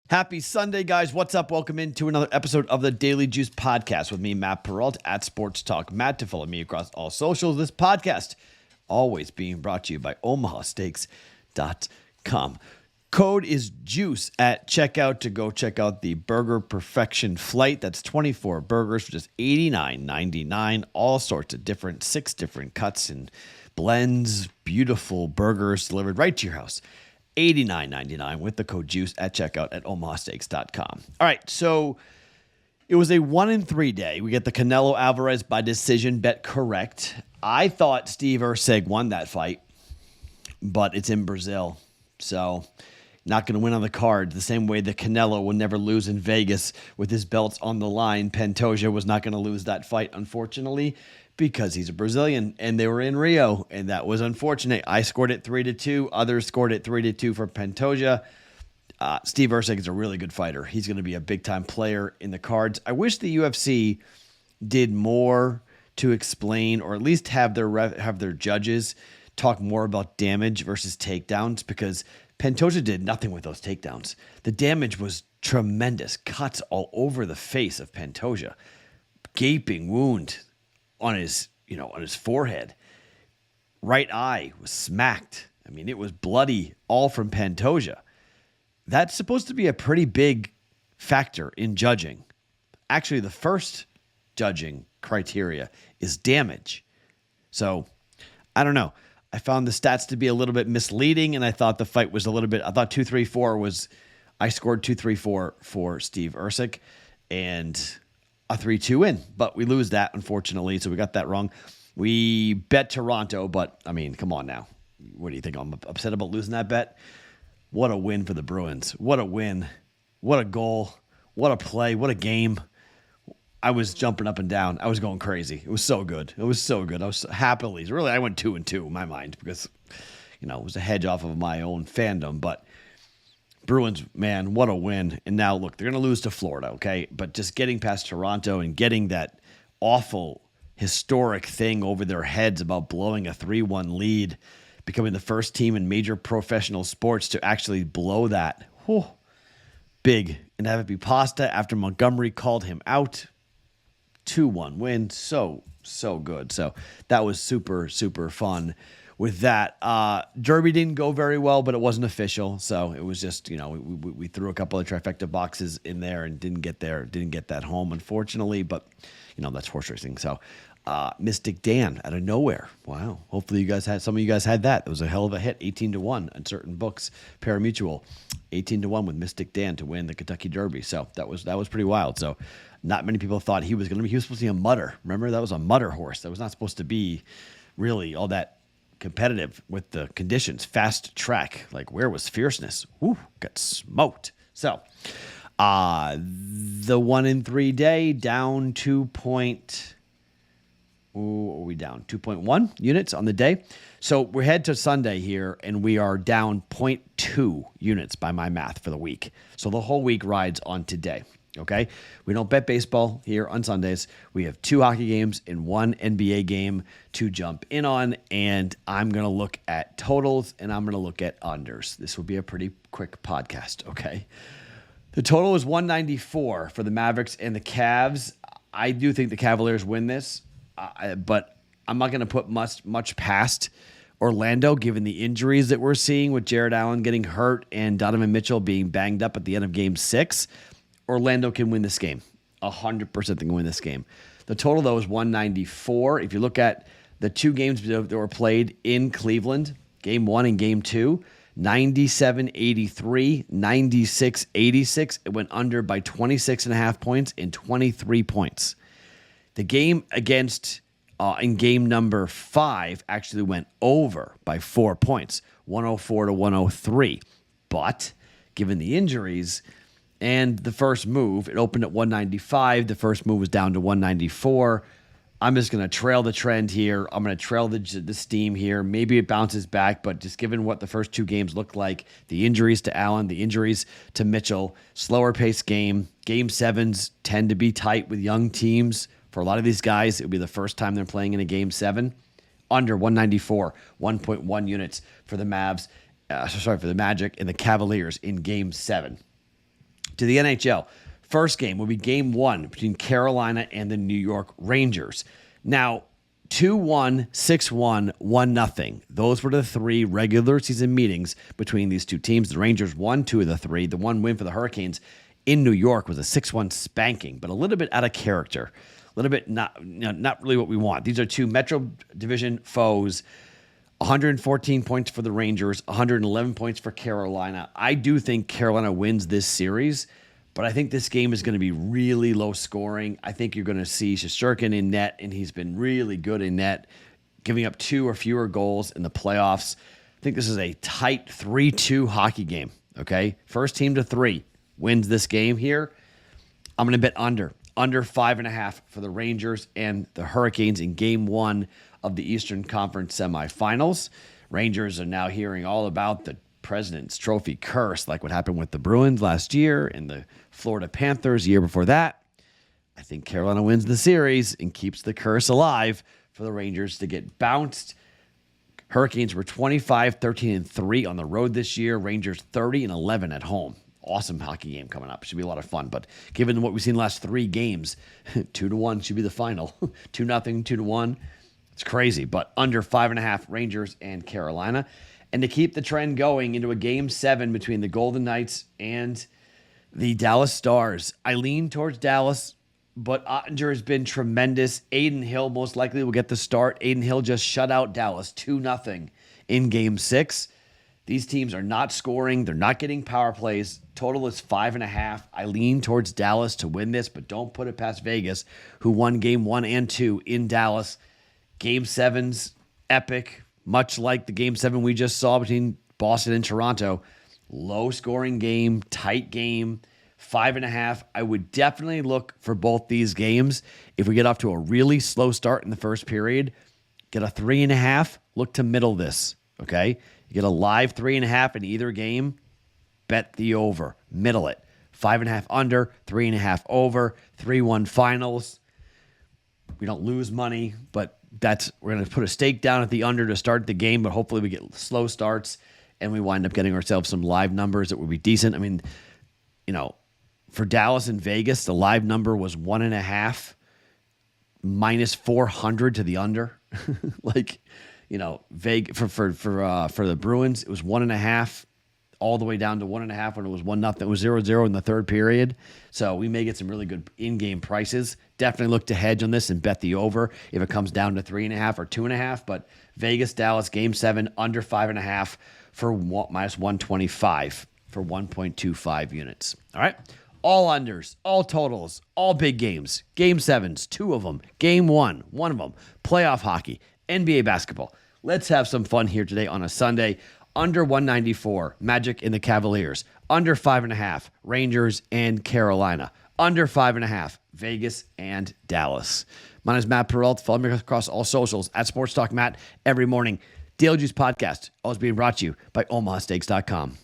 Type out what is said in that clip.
Happy Sunday, guys. What's up? Welcome into another episode of the Daily Juice Podcast with me, Matt Perrault, at Sports Talk Matt. To follow me across all socials. This podcast always being brought to you by omahasteaks.com. Code is JUICE at checkout to go check out the Burger Perfection Flight. That's 24 burgers for just $89.99. All sorts of different, 6 different cuts and blends. Beautiful burgers delivered right to your house. $89.99 with the code JUICE at checkout at omahasteaks.com. All right, so it was a 1-3 day. We get the Canelo Alvarez by decision bet correct. I thought Steve Erceg won that fight, but it's in Brazil, so not going to win on the card. The same way that Canelo would never lose in Vegas with his belts on the line. Pantoja was not going to lose that fight, unfortunately, because he's a Brazilian, and they were in Rio, and that was unfortunate. I scored it 3-2. Others scored it 3-2 for Pantoja. Steve Erceg is a really good fighter. He's going to be a big-time player in the cards. I wish the UFC did more to explain, or at least have their judges talk more about damage versus takedowns, because Pantoja did nothing with those takedowns. The damage was tremendous. Cuts all over the face of Pantoja. Gaping wound on his forehead. Right eye was smacked. I mean, it was bloody, all from Pantoja. That's supposed to be a pretty big factor in judging. Actually, the first judging criteria is damage. So, I don't know. I found the stats to be a little bit misleading, and I thought the fight was a little bit, I thought 2-3-4 was, I scored 2-3-4 for Steve Erceg, and a 3-2 win, but we lose that, unfortunately, so we got that wrong. We bet Toronto, but, I mean, come on now. What do you think? I'm upset about losing that bet? What a win for the Bruins. What a win. What a goal. What a play. What a game. I was jumping up and down. I was going crazy. It was so good. It was so good. I was happily. Really, I went 2-2 in my mind because, it was a hedge off of my own fandom, but Bruins, man, what a win. And now, look, they're going to lose to Florida, okay? But just getting past Toronto and getting that awful, historic thing over their heads about blowing a 3-1 lead, becoming the first team in major professional sports to actually blow that. Whew, big. And have it be Pasta after Montgomery called him out. 2-1 win. So good. So that was super, super fun. With that, Derby didn't go very well, but it wasn't official. So it was just, we threw a couple of trifecta boxes in there and didn't get that home, unfortunately. But, that's horse racing. So Mystic Dan out of nowhere. Wow. Hopefully some of you guys had that. It was a hell of a hit, 18-1 on certain books. Parimutuel, 18-1 with Mystic Dan to win the Kentucky Derby. So that was pretty wild. So not many people thought he was supposed to be a mutter. Remember, that was a mutter horse. That was not supposed to be really all that competitive with the conditions. Fast track, like, where was fierceness? Woo, got smoked. So the 1-3 day down 2.1 units on the day. So we head to Sunday here, and we are down 0.2 units by my math for the week. So the whole week rides on today. Okay, we don't bet baseball here on Sundays. We have 2 hockey games and 1 NBA game to jump in on, and I'm going to look at totals, and I'm going to look at unders. This will be a pretty quick podcast, okay? The total is 194 for the Mavericks and the Cavs. I do think the Cavaliers win this, but I'm not going to put much past Orlando, given the injuries that we're seeing with Jared Allen getting hurt and Donovan Mitchell being banged up at the end of Game 6. Orlando can win this game. 100% they can win this game. The total, though, is 194. If you look at the 2 games that were played in Cleveland, Game 1 and Game 2, 97-83, 96-86. It went under by 26.5 points and 23 points. The game against in game number 5 actually went over by 4 points, 104-103. But given the injuries and the first move, it opened at 195. The first move was down to 194. I'm just going to trail the trend here. I'm going to trail the steam here. Maybe it bounces back, but just given what the first 2 games looked like, the injuries to Allen, the injuries to Mitchell, slower pace game. Game 7s tend to be tight with young teams. For a lot of these guys, it would be the first time they're playing in a Game 7. Under 194, 1.1 units for the for the Magic and the Cavaliers in Game 7. To the NHL. First game will be game 1 between Carolina and the New York Rangers. Now, 2-1, 6-1, 1-0. Those were the 3 regular season meetings between these two teams. The Rangers won 2 of the 3. The one win for the Hurricanes in New York was a 6-1 spanking, but a little bit out of character. A little bit not really what we want. These are 2 Metro Division foes. 114 points for the Rangers, 111 points for Carolina. I do think Carolina wins this series, but I think this game is going to be really low scoring. I think you're going to see Shesterkin in net, and he's been really good in net, giving up 2 or fewer goals in the playoffs. I think this is a tight 3-2 hockey game, okay? First team to 3 wins this game here. I'm going to bet under 5.5 for the Rangers and the Hurricanes in game 1 of the Eastern Conference semifinals. Rangers are now hearing all about the President's Trophy curse, like what happened with the Bruins last year and the Florida Panthers the year before that. I think Carolina wins the series and keeps the curse alive for the Rangers to get bounced. Hurricanes were 25-13-3 on the road this year. Rangers 30-11 at home. Awesome hockey game coming up. Should be a lot of fun. But given what we've seen the last 3 games, 2-1 should be the final. 2-0, 2-1. It's crazy. But under 5.5 Rangers and Carolina. And to keep the trend going into a game 7 between the Golden Knights and the Dallas Stars. I lean towards Dallas, but Ottinger has been tremendous. Aiden Hill most likely will get the start. Aiden Hill just shut out Dallas 2-0 in game 6. These teams are not scoring. They're not getting power plays. Total is 5.5. I lean towards Dallas to win this, but don't put it past Vegas, who won game 1 and 2 in Dallas. Game 7's epic. Much like the game 7 we just saw between Boston and Toronto. Low scoring game, tight game, 5.5. I would definitely look for both these games. If we get off to a really slow start in the first period, get a 3.5, look to middle this, okay? You get a live 3.5 in either game, bet the over, middle it. 5.5 under, 3.5 over, 3-1 finals. We don't lose money, but we're going to put a stake down at the under to start the game, but hopefully we get slow starts and we wind up getting ourselves some live numbers that would be decent. I mean, for Dallas and Vegas, the live number was 1.5 minus 400 to the under. For the Bruins, it was 1.5 all the way down to 1.5 when it was 1-0. It was 0-0 in the third period. So we may get some really good in-game prices. Definitely look to hedge on this and bet the over if it comes down to 3.5 or 2.5. But Vegas, Dallas, game 7, under 5.5 for minus 125 for 1.25 units. All right. All unders, all totals, all big games. Game 7s, 2 of them. Game 1, 1 of them. Playoff hockey, NBA basketball. Let's have some fun here today on a Sunday. Under 194, Magic and the Cavaliers. Under 5.5, Rangers and Carolina. Under 5.5, Vegas and Dallas. My name is Matt Perrault. Follow me across all socials at Sports Talk Matt every morning. Daily Juice Podcast, always being brought to you by OmahaSteaks.com.